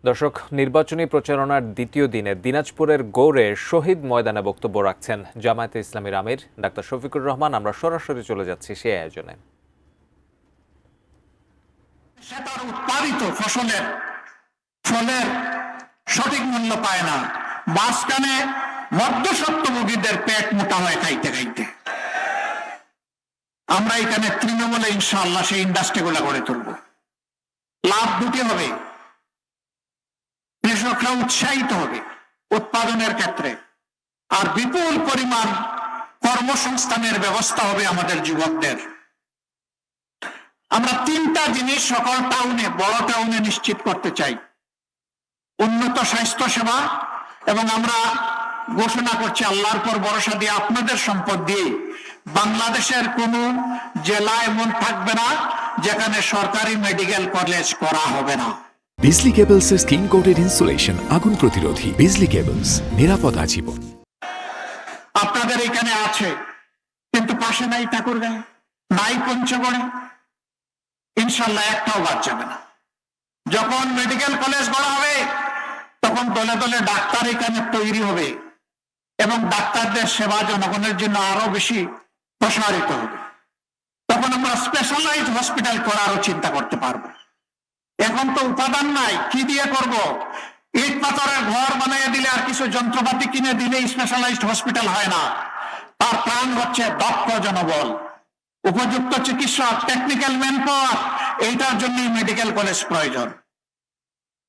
দর্শক, নির্বাচনী প্রচারণার দ্বিতীয় দিনে দিনাজপুরের গৌড়ে শহীদ ময়দানে বক্তব্য রাখছেন জামায়াতে ইসলামীর আমির ডাক্তার শফিকুর রহমান। আমরা সরাসরি চলে যাচ্ছি সেই আয়োজনে। উৎপাদিত ফসলের সঠিক মূল্য পায় না, মাঝখানে মধ্যস্বত্বভোগীদের পেট মোটা হয় খাইতে খাইতে। আমরা এখানে তৃণমূলে ইনশাআল্লাহ সেই ইন্ডাস্ট্রিগুলো গড়ে তুলব। লাভ দুটি হবে, কৃষকরা উৎসাহিত হবে উৎপাদনের ক্ষেত্রে, আর বিপুল পরিমাণ কর্মসংস্থানের ব্যবস্থা হবে আমাদের যুবকদের। আমরা তিনটা জিনিস সকল টাউনে, বড় টাউনে নিশ্চিত করতে চাই। উন্নত স্বাস্থ্য সেবা, এবং আমরা ঘোষণা করছি আল্লাহর পর ভরসা দিয়ে, আপনাদের সম্পদ দিয়ে বাংলাদেশের কোন জেলা এমন থাকবে না যেখানে সরকারি মেডিকেল কলেজ করা হবে না। বিজলি কেবলস এর স্কিন কোটেড ইনসুলেশন আগুন প্রতিরোধী। বিজলি কেবলস, নিরাপদ আজীবন। আপনাদের এখানে আছে, কিন্তু পাশে নাই ঠাকুরগাঁও, নাই পঞ্চগড়ে, ইনশাল্লাহ একটাও বাদ যাবে না। যখন মেডিকেল কলেজ গড়া হবে তখন দলে দলে ডাক্তার এখানে তৈরি হবে, এবং ডাক্তারদের সেবা জনগণের জন্য আরো বেশি প্রসারিত হবে। তখন আমরা স্পেশালাইজড হসপিটাল করারও চিন্তা করতে পারবো। এখন তো উপাদান নাই, কি দিয়ে করব? ইট পাথরের ঘর বানিয়ে দিলে আর কিছু যন্ত্রপাতি কিনে দিলে স্পেশালাইজড হসপিটাল হয় না। তার প্রাণ হচ্ছে দক্ষ জনবল, উপযুক্ত চিকিৎসক, টেকনিক্যাল ম্যান পাওয়ার। এইটার জন্যই মেডিকেল কলেজ প্রয়োজন।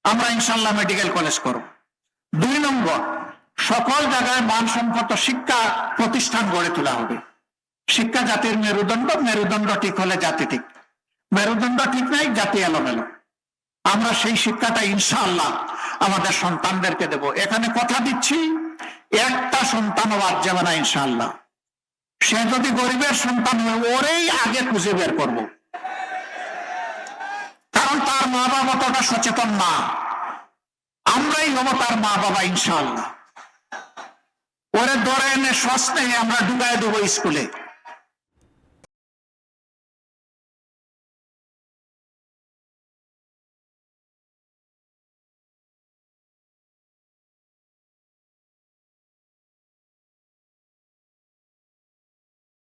আমরা ইনশাল্লাহ মেডিকেল কলেজ করব। 2 নম্বর, সকল জায়গায় মানসম্মত শিক্ষা প্রতিষ্ঠান গড়ে তোলা হবে। শিক্ষা জাতির মেরুদণ্ড, মেরুদণ্ড ঠিক হলে জাতি ঠিক, মেরুদণ্ড ঠিক নাই জাতি এলোমেলো। আমরা সেই শিক্ষাটা ইনশাআল্লাহ আমাদের সন্তানদেরকে দেব। এখানে কথা দিচ্ছি, একটা সন্তানও বাদ যাবে না ইনশাআল্লাহ। সে যদি গরিবের সন্তান হয়, ওরেই আগে খুঁজে বের করব, কারণ তার মা বাবা ততটা সচেতন না। আমরাই হবো তার মা বাবা ইনশাআল্লাহ। ওরে ধরে এনে সস্তে আমরা ঢুকায় দেবো স্কুলে।